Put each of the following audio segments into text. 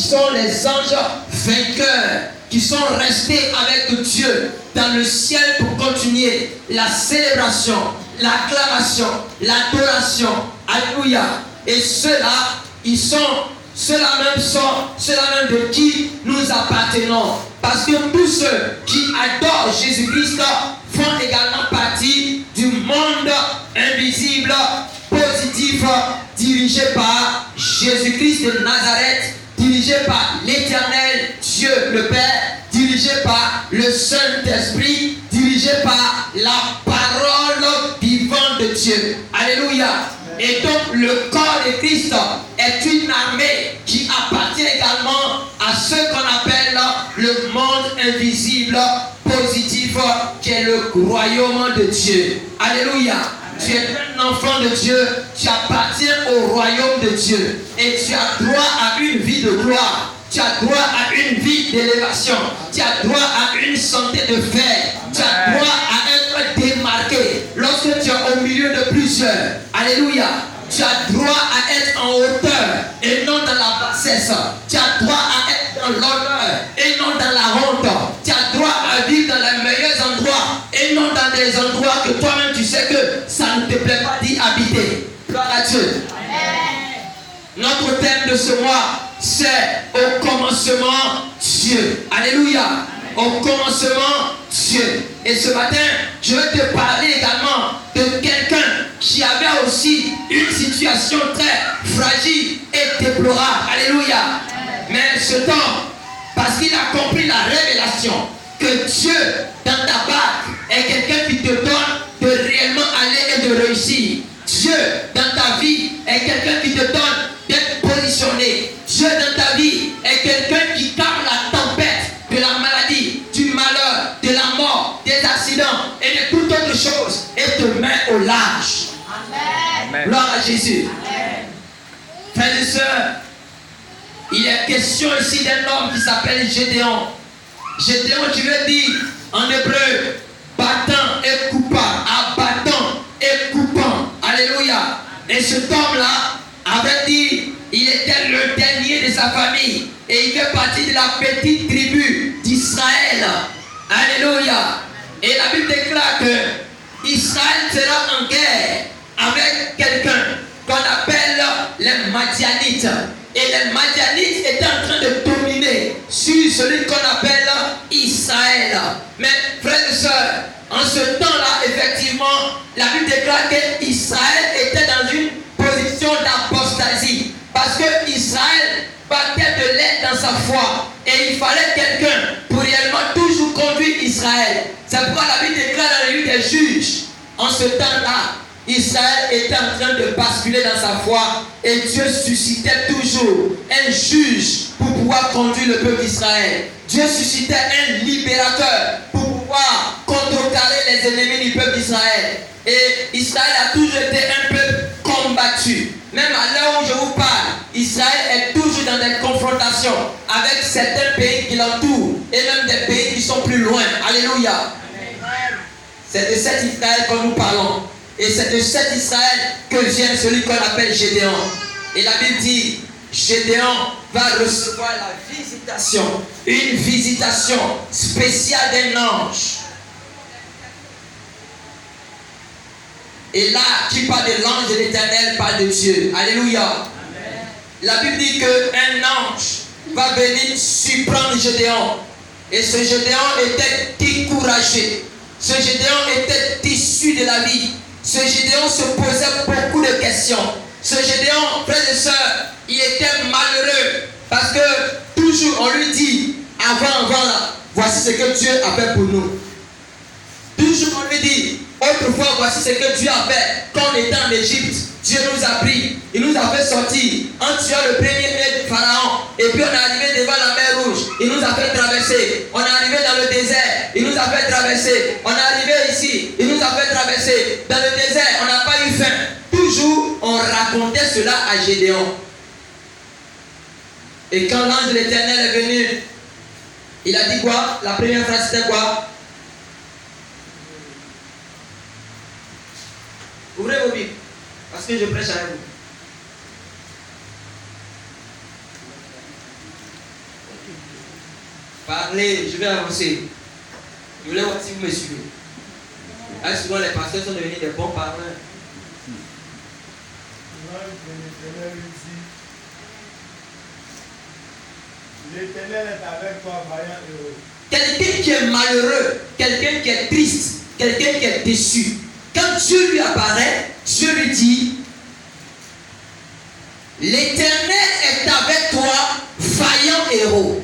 sont les anges vainqueurs qui sont restés avec Dieu dans le ciel pour continuer la célébration, l'acclamation, l'adoration. Alléluia. Et ceux-là, ceux-là même de qui nous appartenons. Parce que tous ceux qui adorent Jésus-Christ font également partie du monde invisible, positif, dirigé par Jésus-Christ de Nazareth, dirigé par l'Éternel Dieu le Père, dirigé par le Saint-Esprit, dirigé par la parole vivante de Dieu. Alléluia. Et donc le corps de Christ est une armée qui appartient également à ce qu'on appelle le monde invisible, positif, qui est le royaume de Dieu. Alléluia. Tu es un enfant de Dieu, tu appartiens au royaume de Dieu et tu as droit à une vie de gloire, tu as droit à une vie d'élévation, tu as droit à une santé de fer, tu as droit à être démarqué lorsque tu es au milieu de plusieurs. Alléluia. Tu as droit à être en hauteur et non dans la bassesse. Tu as droit à être dans l'honneur et non dans la honte. Tu as droit à vivre dans les meilleurs endroits et non dans des endroits que toi-même tu sais que ça ne te plaît pas d'y habiter. Gloire à Dieu. Notre thème de ce mois, c'est au commencement Dieu. Alléluia. Au commencement Dieu. Et ce matin, je vais te parler également de quelqu'un qui avait aussi une situation très fragile et déplorable. Alléluia. Mais ce temps, parce qu'il a compris la révélation que Dieu dans ta barque est quelqu'un qui te donne de réellement aller et de réussir. Dieu dans ta vie est quelqu'un qui te donne d'être positionné. Dieu dans ta vie est quelqu'un qui calme la tempête de la maladie, du malheur, de la mort, des accidents et de toute autre chose et te met au large. Amen. Gloire à Jésus. Amen. Frères et sœurs, il est question ici d'un homme qui s'appelle Gédéon. Gédéon, tu veux dire en hébreu, battant et coupant, abattant et coupant. Alléluia. Et cet homme-là avait dit, il était le dernier de sa famille et il fait partie de la petite tribu d'Israël. Alléluia. Et la Bible déclare que Israël sera en guerre avec quelqu'un qu'on appelle les Madianites. Et les Madianites étaient en train de dominer sur celui qu'on appelle Israël. Mais frères et sœurs, en ce temps-là, effectivement, la Bible déclare qu'Israël était dans une position d'apostasie. Parce que Israël battait de l'aide dans sa foi. Et il fallait quelqu'un pour réellement toujours conduire Israël. C'est pourquoi la Bible déclare dans le livre des Juges, en ce temps-là, Israël était en train de basculer dans sa foi et Dieu suscitait toujours un juge pour pouvoir conduire le peuple d'Israël. Dieu suscitait un libérateur pour pouvoir contrecarrer les ennemis du peuple d'Israël. Et Israël a toujours été un peuple combattu. Même à l'heure où je vous parle, Israël est toujours dans des confrontations avec certains pays qui l'entourent et même des pays qui sont plus loin. Alléluia. C'est de cet Israël que nous parlons. Et c'est de cet Israël que vient celui qu'on appelle Gédéon. Et la Bible dit, Gédéon va recevoir la visitation, une visitation spéciale d'un ange. Et là, qui parle de l'ange de l'Éternel, parle de Dieu. Alléluia. Amen. La Bible dit qu'un ange va venir surprendre Gédéon. Et ce Gédéon était découragé. Ce Gédéon était issu de la vie. Ce Gédéon se posait beaucoup de questions. Ce Gédéon, frères et sœurs, il était malheureux parce que toujours on lui dit, avant là, voici ce que Dieu a fait pour nous. Toujours on lui dit, autrefois voici ce que Dieu a fait quand on était en Égypte. Dieu nous a pris, il nous a fait sortir en tuant le premier pharaon. Et puis on est arrivé devant la mer Rouge, il nous a fait traverser. On est arrivé dans le désert, il nous a fait traverser. On est arrivé ici, il nous a fait traverser. Dans le désert, on n'a pas eu faim. Toujours on racontait cela à Gédéon. Et quand l'ange de l'Éternel est venu, il a dit quoi? La première phrase c'était quoi? Ouvrez vos Bibles, parce que je prêche avec vous. Parlez, je vais avancer. Je voulais voir si vous me suivez. Là, souvent, les pasteurs sont devenus des bons parleurs. L'Éternel est avec toi, vaillant et heureux. Quelqu'un qui est malheureux, quelqu'un qui est triste, quelqu'un qui est déçu, quand Dieu lui apparaît, Dieu lui dit, l'Éternel est avec toi, vaillant héros.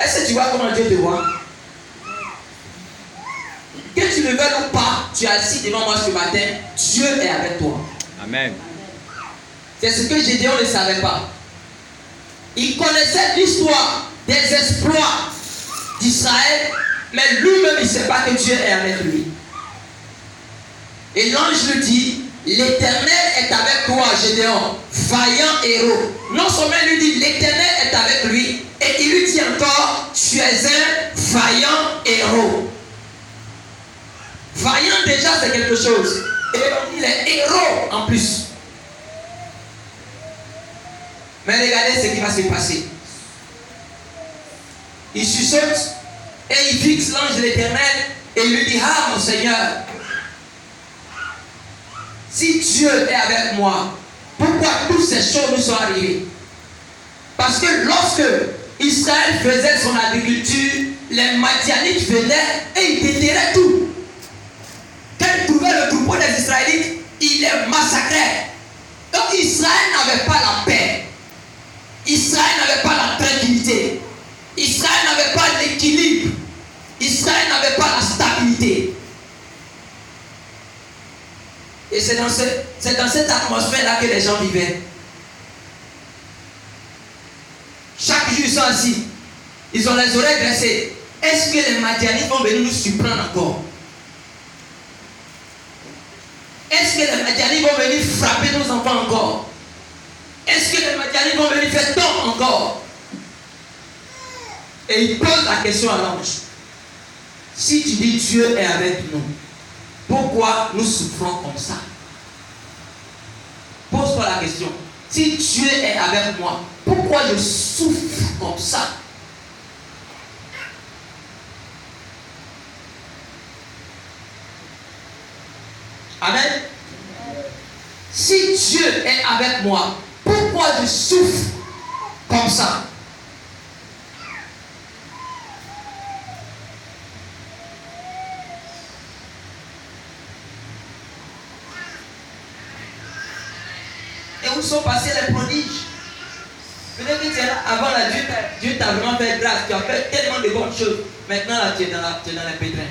Est-ce que tu vois comment Dieu te voit? Que tu le veuilles ou pas, tu es assis devant moi ce matin, Dieu est avec toi. Amen. C'est ce que Gédéon ne savait pas. Il connaissait l'histoire des exploits d'Israël, mais lui-même il ne sait pas que Dieu est avec lui. Et l'ange lui dit, l'Éternel est avec toi, Gédéon, vaillant héros. Non seulement il lui dit, l'Éternel est avec lui, et il lui dit encore, tu es un vaillant héros. Vaillant déjà c'est quelque chose. Et il est héros en plus. Mais regardez ce qui va se passer. Il chuchote et il fixe l'ange de l'Éternel et il lui dit, ah mon Seigneur, si Dieu est avec moi, pourquoi toutes ces choses nous sont arrivées? Parce que lorsque Israël faisait son agriculture, les Madianites venaient et ils déterraient tout. Quand ils trouvaient le troupeau des Israélites, ils les massacraient. Donc Israël n'avait pas la paix. Israël n'avait pas la tranquillité. Israël n'avait pas l'équilibre. Israël n'avait pas la stabilité. Et c'est dans cette atmosphère-là que les gens vivaient. Chaque jour, ils sont assis. Ils ont les oreilles dressées. Est-ce que les Madianites vont venir nous surprendre encore? Est-ce que les Madianites vont venir frapper nos enfants encore? Est-ce que les Madianites vont venir faire tort encore? Et il pose la question à l'ange. Si tu dis Dieu est avec nous, pourquoi nous souffrons comme ça? Pose-toi la question. Si Dieu est avec moi, pourquoi je souffre comme ça? Amen. Si Dieu est avec moi, pourquoi je souffre comme ça? Et où sont passés les prodiges? Peut-être que tu es là, avant là, Dieu t'a vraiment fait grâce, tu as fait tellement de bonnes choses. Maintenant là, tu es dans les pétrins.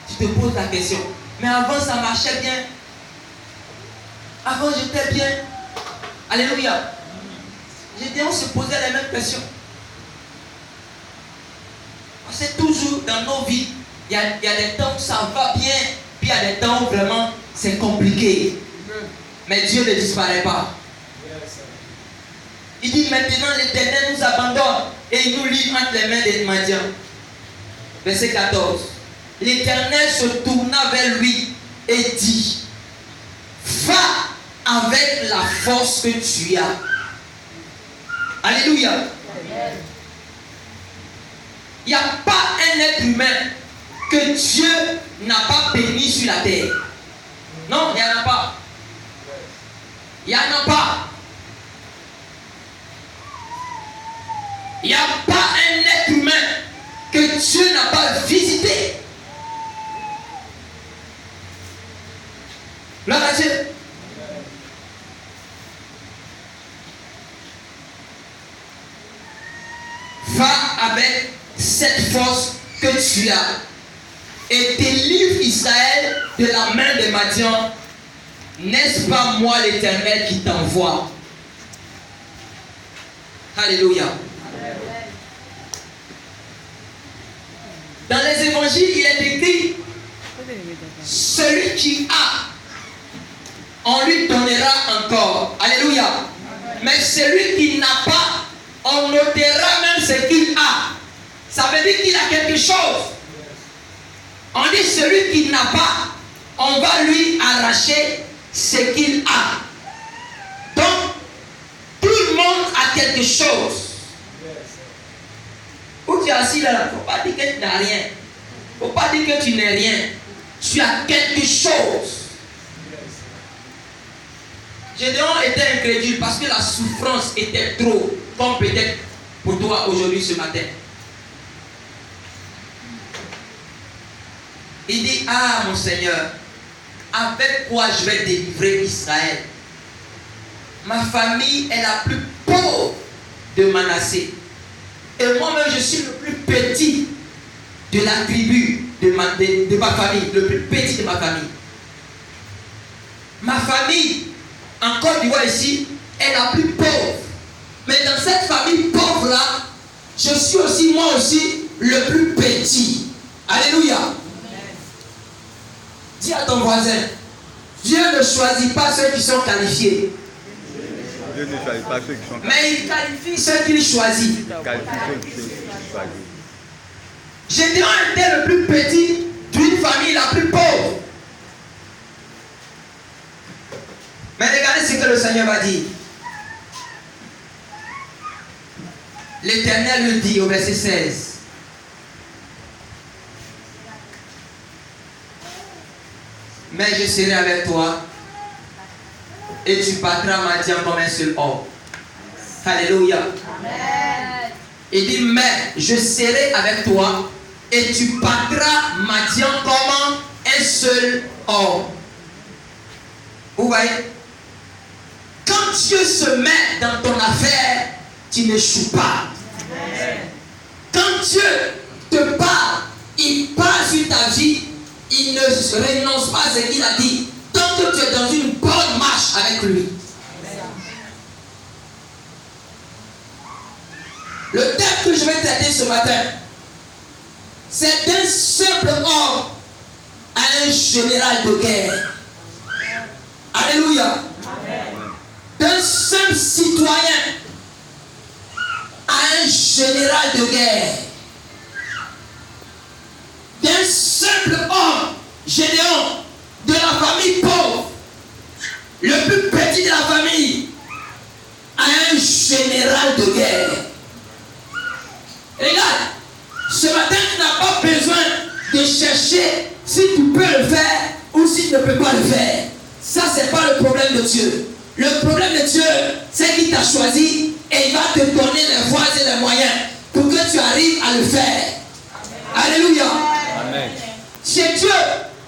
Tu te poses la question. Mais avant ça marchait bien. Avant j'étais bien. Alléluia. On se posait les mêmes questions. C'est toujours dans nos vies. Il y a des temps où ça va bien. Puis il y a des temps où vraiment c'est compliqué. Mais Dieu ne disparaît pas. Il dit maintenant l'Éternel nous abandonne et il nous livre entre les mains des Madians. Verset 14. L'Éternel se tourna vers lui et dit, va avec la force que tu as. Alléluia. Il n'y a pas un être humain que Dieu n'a pas béni sur la terre. Non, il n'y en a pas. Il n'y en a pas. Il n'y a pas un être humain que Dieu n'a pas visité. Gloire à Dieu. Va avec cette force que tu as et délivre Israël de la main des Madians. N'est-ce pas moi l'Éternel qui t'envoie? Alléluia. Dans les évangiles, il est écrit, celui qui a, on lui donnera encore. Alléluia. Mais celui qui n'a pas, on ôtera même ce qu'il a. Ça veut dire qu'il a quelque chose. On dit celui qui n'a pas, on va lui arracher ce qu'il a. Donc, tout le monde quelque chose. Où tu es assis là, il ne faut pas dire que tu n'as rien. Il ne faut pas dire que tu n'es rien. Tu as quelque chose. Gédéon était incrédule parce que la souffrance était trop, comme peut-être pour toi aujourd'hui ce matin. Il dit, ah mon Seigneur, avec quoi je vais délivrer Israël? Ma famille est la plus pauvre de Manassé. Et moi-même, je suis le plus petit de la tribu de ma famille, le plus petit de ma famille. Ma famille, en Côte d'Ivoire ici, est la plus pauvre. Mais dans cette famille pauvre-là, je suis aussi, moi aussi, le plus petit. Alléluia. Dis à ton voisin, Dieu ne choisit pas ceux qui sont qualifiés. Dieu ne choisit pas ceux qui sont qualifiés. Mais il qualifie ceux qu'il choisit. Gédéon était le plus petit d'une famille la plus pauvre. Mais regardez ce que le Seigneur va dire. L'Éternel le dit au verset 16. Mais je serai avec toi et tu battras Madian comme un seul homme. Alléluia. Amen. Il dit, mais je serai avec toi et tu battras Madian comme un seul homme. Vous voyez? Quand Dieu se met dans ton affaire, tu n'échoues pas. Amen. Quand Dieu te parle, il parle sur ta vie. Il ne renonce pas à ce qu'il a dit. Tant que tu es dans une bonne marche avec lui. Le thème que je vais traiter ce matin, c'est d'un simple homme à un général de guerre. Alléluia. D'un simple citoyen à un général de guerre. D'un simple homme, Gédéon, de la famille pauvre, le plus petit de la famille, à un général de guerre. Regarde, ce matin, tu n'as pas besoin de chercher si tu peux le faire ou si tu ne peux pas le faire. Ça, ce n'est pas le problème de Dieu. Le problème de Dieu, c'est qu'il t'a choisi et il va te donner les voies et les moyens pour que tu arrives à le faire. Alléluia. Amen. Chez Dieu,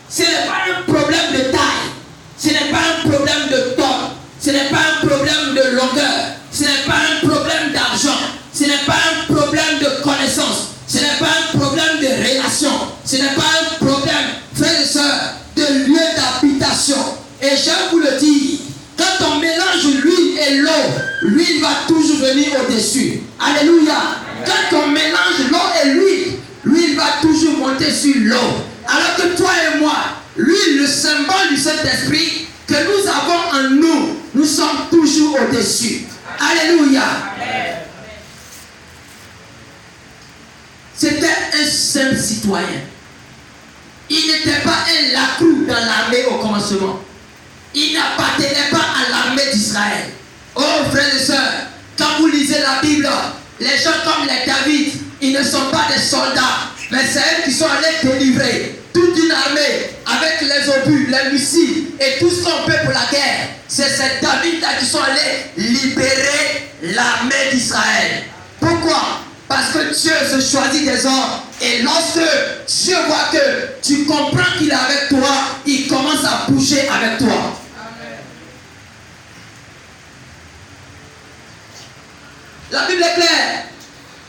ce n'est pas un problème de taille, ce n'est pas un problème de temps, ce n'est pas un problème de longueur, ce n'est pas un problème d'argent, ce n'est pas un problème de connaissance, ce n'est pas un problème de relation, ce n'est pas un problème, frères et sœurs, de lieu d'habitation. Et je vous le dis, quand on mélange l'huile et l'eau, l'huile va toujours venir au-dessus. Alléluia. Quand on mélange l'eau et l'huile, l'huile va toujours monter sur l'eau. Alors que toi et moi, l'huile, le symbole du Saint-Esprit que nous avons en nous, nous sommes toujours au-dessus. Alléluia. C'était un simple citoyen. Il n'était pas un lacrou dans l'armée au commencement. Il n'appartenait pas à l'armée d'Israël. Oh frères et sœurs, quand vous lisez la Bible, les gens comme les David, ils ne sont pas des soldats, mais c'est eux qui sont allés délivrer toute une armée avec les obus, les missiles et tout ce qu'on peut pour la guerre. C'est ces David-là qui sont allés libérer l'armée d'Israël. Pourquoi? Parce que Dieu se choisit des hommes. Et lorsque Dieu voit que tu comprends qu'il est avec toi, il commence à bouger avec toi. Amen. La Bible est claire.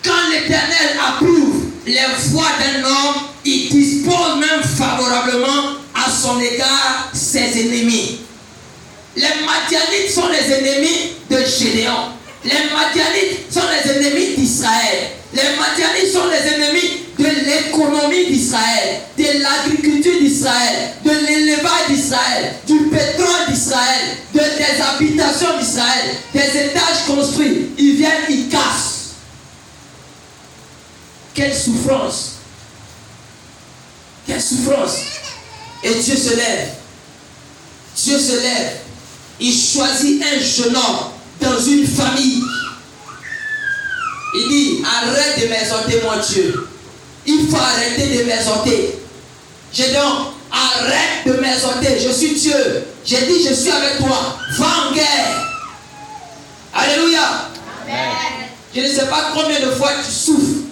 Quand l'Éternel approuve les voies d'un homme, il dispose même favorablement à son égard ses ennemis. Les Madianites sont les ennemis de Gédéon. Les Madianites sont les ennemis d'Israël. Les Madianites sont les ennemis de l'économie d'Israël, de l'agriculture d'Israël, de l'élevage d'Israël, du pétrole d'Israël, des habitations d'Israël, des étages construits. Ils viennent, ils cassent. Quelle souffrance! Quelle souffrance! Et Dieu se lève. Dieu se lève. Il choisit un jeune homme dans une famille Il dit, arrête de m'exhorter, mon Dieu. Il faut arrêter de m'exhorter. J'ai donc, arrête de m'exhorter. Je suis Dieu. J'ai dit, je suis avec toi. Va en guerre. Alléluia. Amen. Je ne sais pas combien de fois tu souffres.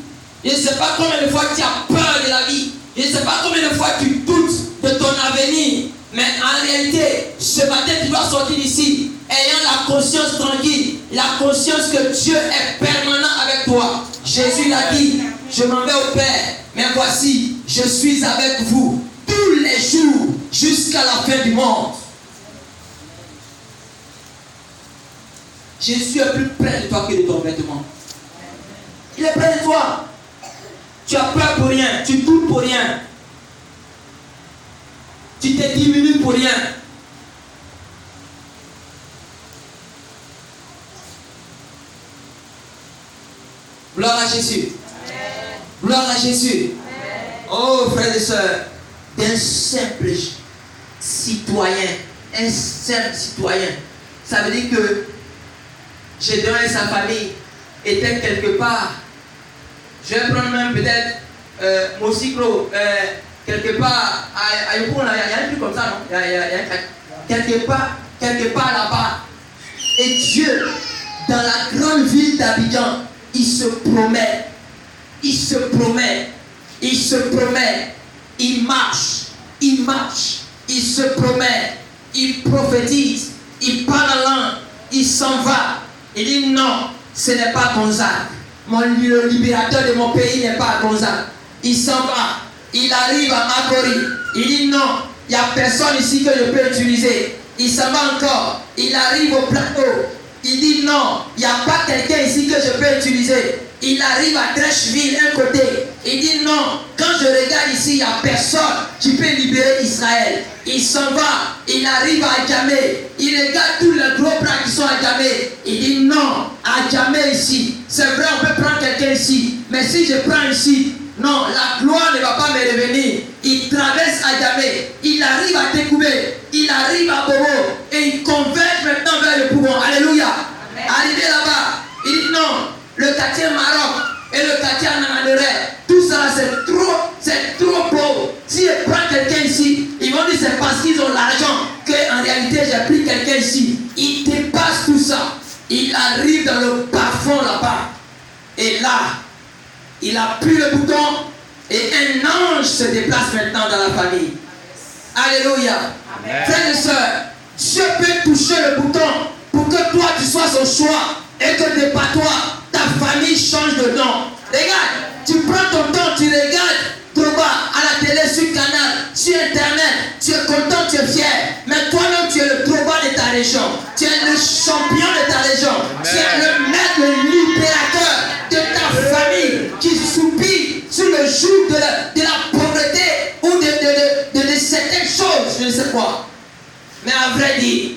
Je ne sais pas combien de fois tu as peur de la vie. Je ne sais pas combien de fois tu doutes de ton avenir. Mais en réalité, ce matin, tu dois sortir d'ici ayant la conscience tranquille, la conscience que Dieu est permanent avec toi. Jésus l'a dit, je m'en vais au Père, mais voici, je suis avec vous tous les jours jusqu'à la fin du monde. Jésus est plus près de toi que de ton vêtement. Il est près de toi. Tu as peur pour rien, tu doutes pour rien. Tu te diminues pour rien. Gloire à Jésus. Gloire à Jésus. Oh frères et sœurs, d'un simple citoyen, un simple citoyen, ça veut dire que Gédéon et sa famille étaient quelque part. Je vais prendre même peut-être Mosiklo, quelque part à Yopon, il y a un truc comme ça, non? Quelque part là-bas. Et Dieu, dans la grande ville d'Abidjan, il se promet, il se promet, il se promet, il marche, il se promet, il prophétise, il parle en langue, il s'en va. Il dit non, ce n'est pas Gonzague. Le libérateur de mon pays n'est pas Gonzague. Il s'en va, il arrive à Makori. Il dit non, il n'y a personne ici que je peux utiliser. Il s'en va encore, il arrive au plateau. Il dit non, il n'y a pas quelqu'un ici que je peux utiliser. Il arrive à Trècheville, un côté. Il dit non, quand je regarde ici, il n'y a personne qui peut libérer Israël. Il s'en va, il arrive à Djamé. Il regarde tous les gros bras qui sont à Djamé. Il dit non, à Djamé ici. C'est vrai, on peut prendre quelqu'un ici. Mais si je prends ici, non, la gloire ne va pas me revenir. Il traverse à Djamé. Il arrive à Tekoubé. Il arrive à Bobo. Et il converge maintenant vers le pouvoir. Alléluia. Amen. Arrivé là-bas, il dit non. Le quartier Maroc et le quartier Ananaderet, tout ça c'est trop beau. Si je prends quelqu'un ici, ils vont dire c'est parce qu'ils ont l'argent qu'en réalité j'ai pris quelqu'un ici. Il dépasse tout ça. Il arrive dans le bas-fond là-bas. Et là, il appuie le bouton et un ange se déplace maintenant dans la famille. Alléluia. Frères et sœurs, Dieu peut toucher le bouton pour que toi tu sois son choix et que de par toi, ta famille change de nom. Regarde, tu prends ton temps, tu regardes Troba à la télé, sur Canal, sur Internet, tu es content, tu es fier. Mais toi-même, tu es le Troba de ta région. Tu es le champion de ta région. Amen. Tu es le maître, le libérateur de ta famille qui soupire sur le joug de la pauvreté ou de certaines choses, je ne sais quoi. Mais à vrai dire,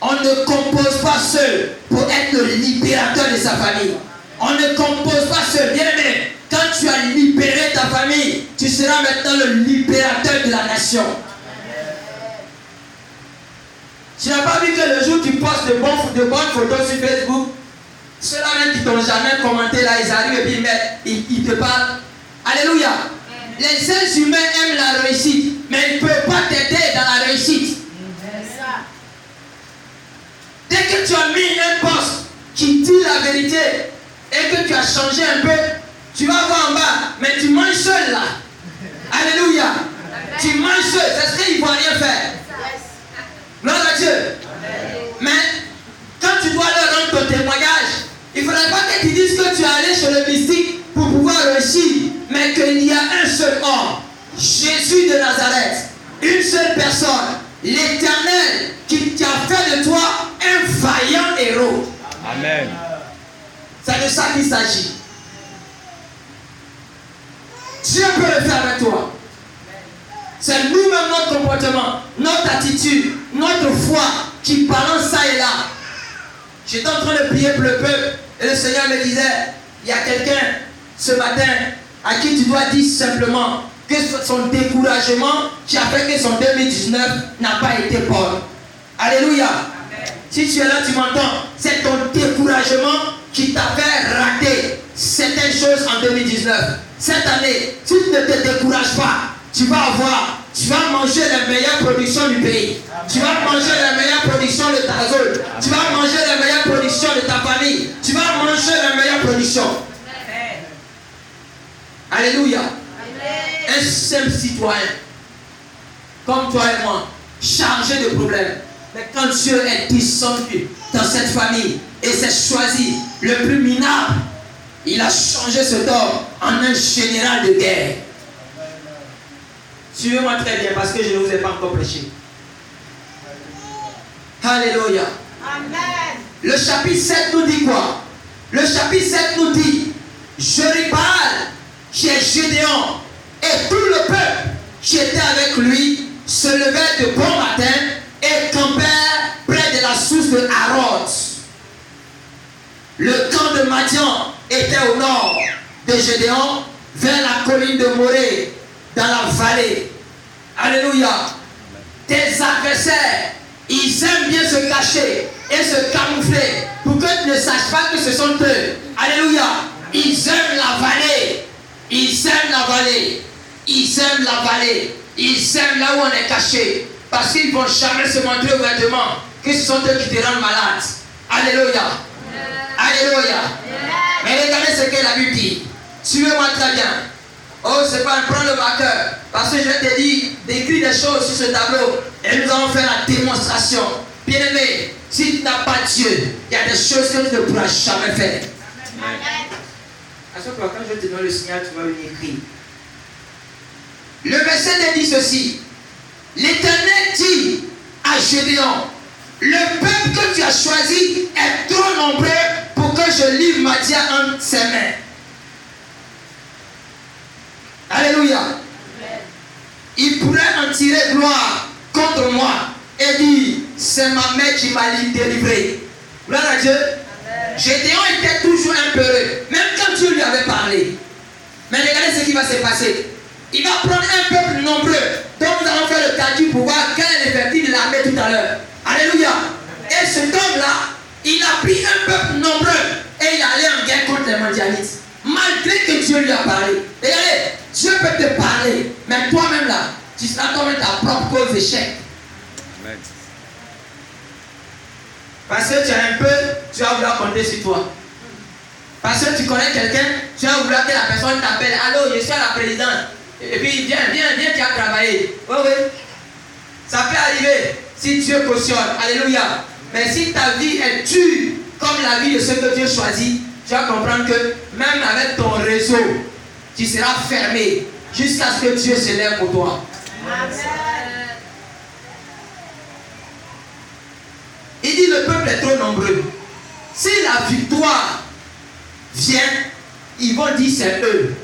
on ne compose pas seul pour être le libérateur de sa famille. On ne compose pas seul. Bien aimé, quand tu as libéré ta famille, tu seras maintenant le libérateur de la nation. Tu n'as pas vu que le jour où tu postes de bonnes photos sur Facebook, ceux-là même qui t'ont jamais commenté là, ils arrivent et puis ils te parlent. Alléluia. Les êtres humains aiment la réussite, mais ils ne peuvent pas t'aider dans la réussite. Dès que tu as mis un poste qui dit la vérité et que tu as changé un peu, tu vas voir en bas, mais tu manges seul là. Alléluia. Tu manges seul, c'est ce qu'il ne faut rien faire. Gloire à Dieu. Mais quand tu dois leur rendre ton témoignage, il ne faudrait pas que tu dises que tu es allé chez le mystique pour pouvoir réussir, mais qu'il y a un seul homme, Jésus de Nazareth, une seule personne, l'Éternel, qui a fait de toi un vaillant héros. Amen. C'est de ça qu'il s'agit. Dieu peut le faire avec toi. C'est nous-mêmes, notre comportement, notre attitude, notre foi qui balance ça et là. J'étais en train de prier pour le peuple et le Seigneur me disait, il y a quelqu'un ce matin à qui tu dois dire simplement que son découragement qui a fait que son 2019 n'a pas été bon. Alléluia. Amen. Si tu es là, tu m'entends. C'est ton découragement qui t'a fait rater certaines choses en 2019. Cette année, si tu ne te décourages pas, tu vas manger les meilleures productions du pays. Tu vas manger les meilleures productions de ta zone. Tu vas manger les meilleures productions de ta famille. Tu vas manger les meilleures productions. Alléluia. Un simple citoyen, comme toi et moi, chargé de problèmes. Mais quand Dieu est descendu dans cette famille et s'est choisi le plus minable, il a changé cet homme en un général de guerre. Suivez-moi très bien parce que je ne vous ai pas encore prêché. Alléluia. Amen. Le chapitre 7 nous dit quoi? Le chapitre 7 nous dit Jerubbaal, qui est Gédéon, et tout le peuple qui était avec lui se levait de bon matin et campèrent près de la source de Harod. Le camp de Madian était au nord de Gédéon, vers la colline de Morée, dans la vallée. Alléluia. Tes adversaires, ils aiment bien se cacher et se camoufler pour que tu ne saches pas que ce sont eux. Alléluia. Ils aiment la vallée. Ils aiment la vallée. Ils aiment la vallée. Ils aiment là où on est caché. Parce qu'ils ne vont jamais se montrer ouvertement que ce sont eux qui te rendent malade. Alléluia. Alléluia. Mais regardez ce que la Bible dit. Suivez-moi très bien. Oh, c'est pas prendre le marqueur. Parce que je te dis d'écrire des choses sur ce tableau. Et nous allons faire la démonstration. Bien-aimé, si tu n'as pas Dieu, il y a des choses que tu ne pourras jamais faire. À ce moment, quand je te donne le signal, tu vas venir écrire. Le verset dit ceci. L'Éternel dit à Gédéon, le peuple que tu as choisi est trop nombreux pour que je livre Madian entre ses mains. Alléluia. Il pourrait en tirer gloire contre moi et dire, c'est ma mère qui m'a délivré. Gloire à Dieu. Gédéon était toujours un peureux, même quand Dieu lui avait parlé. Mais regardez ce qui va se passer. Il va prendre un peuple nombreux, dont nous allons faire le calcul pour voir quel est l'effectif de l'armée tout à l'heure. Alléluia. Et cet homme-là, il a pris un peuple nombreux et il est allé en guerre contre les Madianites. Malgré que Dieu lui a parlé. Regardez, Dieu peut te parler, mais toi-même là, tu seras toi-même ta propre cause d'échec. Amen. Parce que tu as un peu, tu vas vouloir compter sur toi. Parce que tu connais quelqu'un, tu vas vouloir que la personne t'appelle. Allô, je suis à la présidence. Et puis viens, tu as travaillé. Oui, oui. Ça peut arriver si Dieu cautionne. Alléluia. Mais si ta vie est dure comme la vie de ceux que Dieu choisit, tu vas comprendre que même avec ton réseau, tu seras fermé jusqu'à ce que Dieu se lève pour toi. Amen. Il dit le peuple est trop nombreux. Si la victoire vient, ils vont dire c'est eux.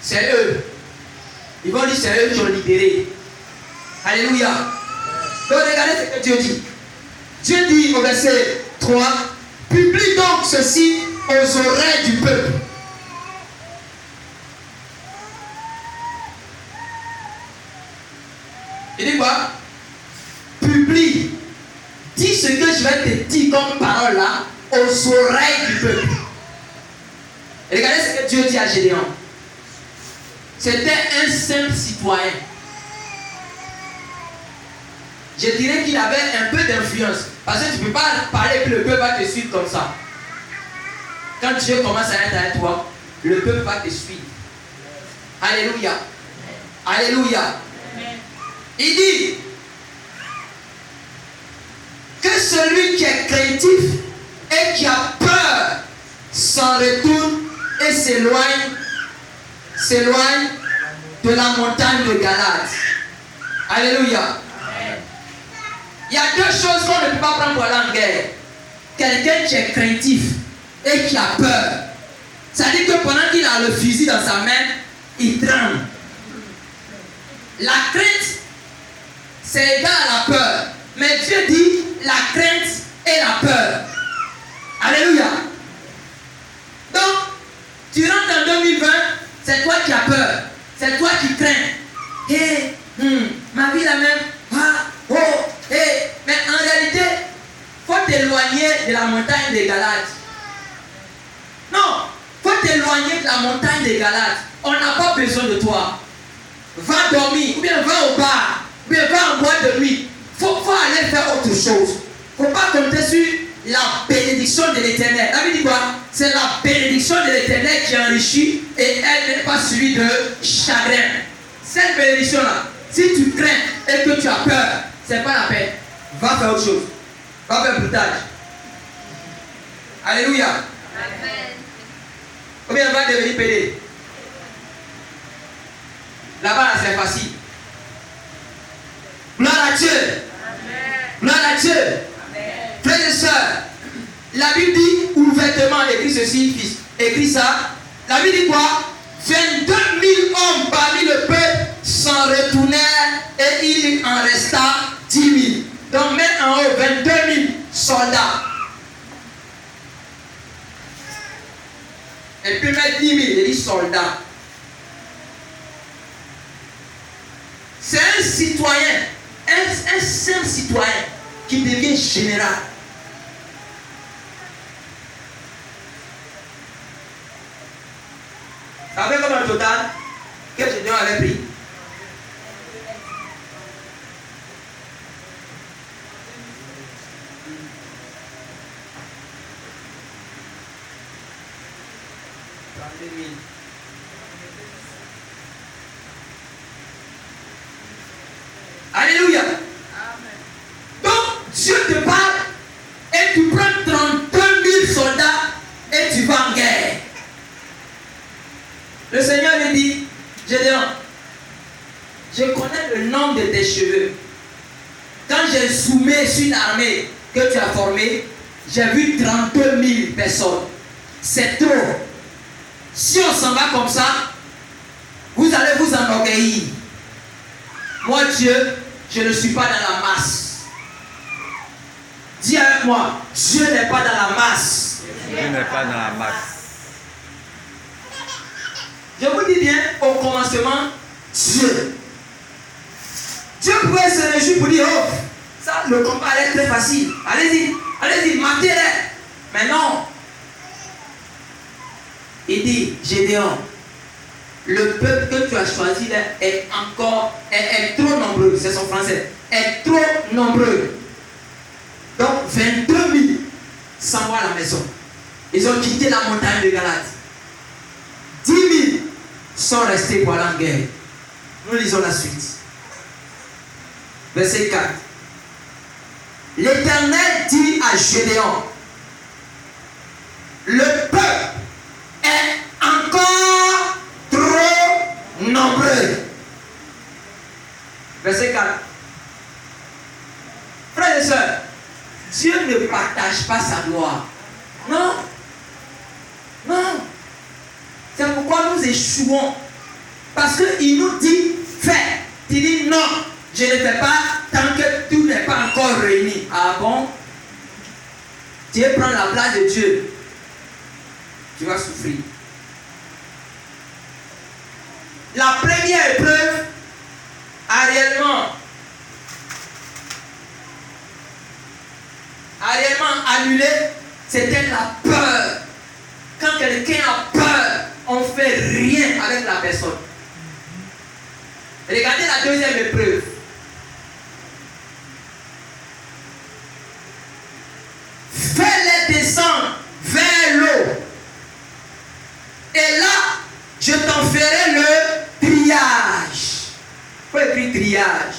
C'est eux. Ils vont dire c'est eux qui ont libéré. Alléluia. Donc regardez ce que Dieu dit. Dieu dit au verset 3, publie donc ceci aux oreilles du peuple. Il dit quoi? Publie. Dis ce que je vais te dire comme parole là aux oreilles du peuple. Et regardez ce que Dieu dit à Gédéon. C'était un simple citoyen. Je dirais qu'il avait un peu d'influence. Parce que tu ne peux pas parler que le peuple va te suivre comme ça. Quand Dieu commence à être avec toi, le peuple va te suivre. Alléluia. Alléluia. Il dit que celui qui est craintif et qui a peur s'en retourne et s'éloigne de la montagne de Galade. Alléluia. Il y a deux choses qu'on ne peut pas prendre pour aller en guerre. Quelqu'un qui est craintif et qui a peur. Ça dit que pendant qu'il a le fusil dans sa main, il tremble. La crainte, c'est égal à la peur. Mais Dieu dit la crainte et la peur. Alléluia. Donc, tu rentres en 2020, c'est toi qui as peur. C'est toi qui crains. Hé, ma vie la même. Ah, oh, hé. Mais en réalité, il faut t'éloigner de la montagne des Galades. Non, il faut t'éloigner éloigné de la montagne des Galates. On n'a pas besoin de toi. Va dormir, ou bien va au bar, ou bien va en boîte de nuit. Faut aller faire autre chose. Faut pas compter sur la bénédiction de l'Éternel. La Bible dit quoi? C'est la bénédiction de l'Éternel qui enrichit et elle n'est pas suivie de chagrin. Cette bénédiction-là, si tu crains et que tu as peur, c'est pas la peine. Va faire autre chose. Va faire broutage. Alléluia. Amen. Ou bien va devenir pédé. Là-bas, là, c'est facile. Gloire à Dieu. Amen. Gloire à Dieu. Amen. Frères et sœurs, la Bible dit ouvertement, écrit ceci, fils. Écrit ça. La Bible dit quoi? 22 000 hommes parmi le peuple s'en retournèrent et il en resta 10 000. Donc, mets en haut 22 000 soldats. Et puis mettre 10 000, il dit soldats. C'est un citoyen, un simple citoyen qui devient général. Ça fait comme un total que Gédéon avait pris. Alléluia. Amen. Donc Dieu te parle et tu prends 32 000 soldats et tu vas en guerre. Le Seigneur me dit, Gédéon, je connais le nombre de tes cheveux. Quand j'ai soumé sur une armée que tu as formée, j'ai vu 32 000 personnes. C'est trop. Si on s'en va comme ça, vous allez vous enorgueillir. Moi, Dieu, je ne suis pas dans la masse. Dis avec moi, Dieu n'est pas dans la masse. Dieu n'est pas dans la masse. Je vous dis bien, au commencement, Dieu. Dieu pouvait se réjouir pour dire, oh, ça, le combat est très facile. Allez-y, allez-y, matez-les. Mais non. Il dit, Gédéon, le peuple que tu as choisi là est trop nombreux, c'est son français, est trop nombreux. Donc 22 000 s'en vont à la maison. Ils ont quitté la montagne de Galate. 10 000 sont restés pour aller en guerre. Nous lisons la suite. Verset 4. L'Éternel dit à Gédéon, le peuple est encore trop nombreux. Verset 4. Frères et sœurs, Dieu ne partage pas sa gloire. Non. Non. C'est pourquoi nous échouons. Parce qu'il nous dit, fais. Il dit non, je ne fais pas tant que tout n'est pas encore réuni. Ah bon? Dieu prend la place de Dieu. Tu vas souffrir. La première épreuve a réellement annulé, c'était la peur. Quand quelqu'un a peur, on ne fait rien avec la personne. Regardez la deuxième épreuve. Fais-les descendre vers l'eau. Et là, je t'en ferai le triage. Il faut écrire triage.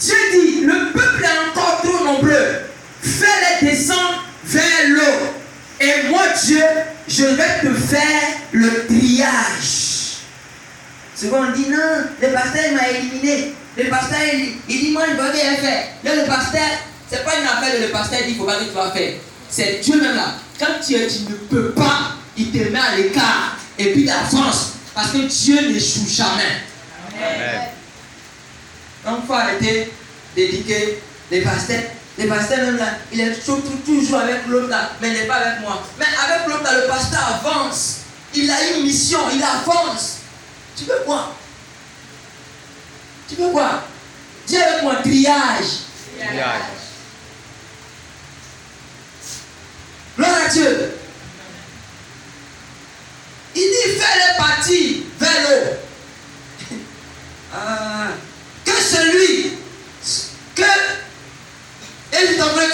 Dieu dit, le peuple est encore trop nombreux. Fais-les descendre vers l'eau. Et moi, Dieu, je vais te faire le triage. Souvent, on dit non, le pasteur m'a éliminé. Le pasteur, il dit, moi, je ne peux rien faire. Là, le pasteur, ce n'est pas une affaire de le pasteur, il dit, il ne faut pas que tu vas faire. C'est Dieu même là. Quand tu ne peux pas, il te met à l'écart. Et puis, il avance. Parce que Dieu n'échoue jamais. Amen. Donc, il faut arrêter d'éduquer les pasteurs. Les pasteurs même là, il est toujours avec l'autre là, mais il n'est pas avec moi. Mais avec l'autre là, le pasteur avance. Il a une mission, il avance. Tu veux quoi? Tu veux quoi? Dis avec moi, triage. Dieu. Il dit fais-les partir vers l'eau. Que celui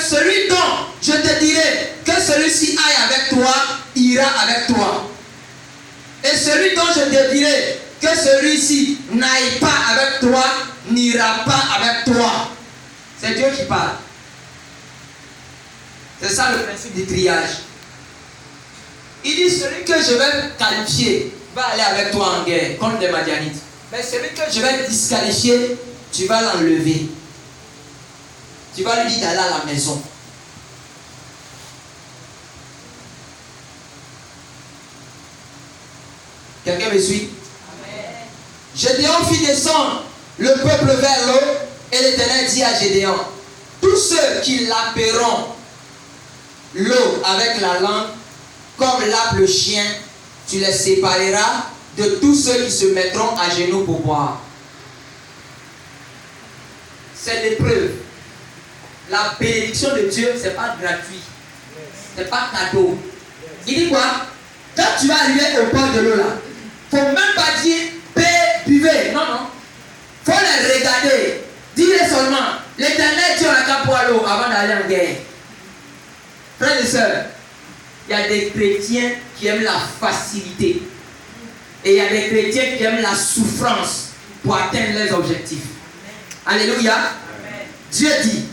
celui dont je te dirai que celui-ci aille avec toi, ira avec toi. Et celui dont je te dirai que celui-ci n'aille pas avec toi, n'ira pas avec toi. C'est Dieu qui parle. C'est ça le principe du triage. Il dit celui que je vais qualifier va aller avec toi en guerre contre les Madianites. Mais celui que je vais disqualifier, tu vas l'enlever. Tu vas lui dire d'aller à la maison. Quelqu'un me suit? Gédéon fit descendre le peuple vers l'eau et l'Éternel dit à Gédéon, tous ceux qui laperont l'eau avec la langue, comme lappe le chien, tu les sépareras de tous ceux qui se mettront à genoux pour boire. C'est l'épreuve. La bénédiction de Dieu, ce n'est pas gratuit. Ce n'est pas cadeau. Il dit quoi? Quand tu vas arriver au bord de l'eau là, il ne faut même pas dire paix, buvez. Non, non. Il faut les regarder. Dis-les seulement, l'Éternel Dieu n'a qu'à boire l'eau avant d'aller en guerre. Frères et sœurs, il y a des chrétiens qui aiment la facilité. Et il y a des chrétiens qui aiment la souffrance pour atteindre leurs objectifs. Alléluia. Amen. Dieu dit,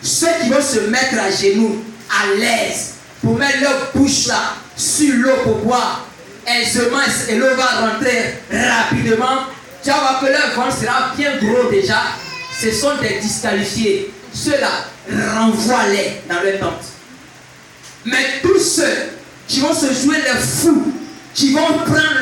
ceux qui vont se mettre à genoux, à l'aise, pour mettre leur bouche là, sur l'eau pour boire, aisément, et l'eau va rentrer rapidement, tu vas voir que leur ventre sera bien gros déjà. Ce sont des disqualifiés. Ceux-là, renvoie-les dans leur tente. Mais tous ceux qui vont se jouer les fous, qui vont prendre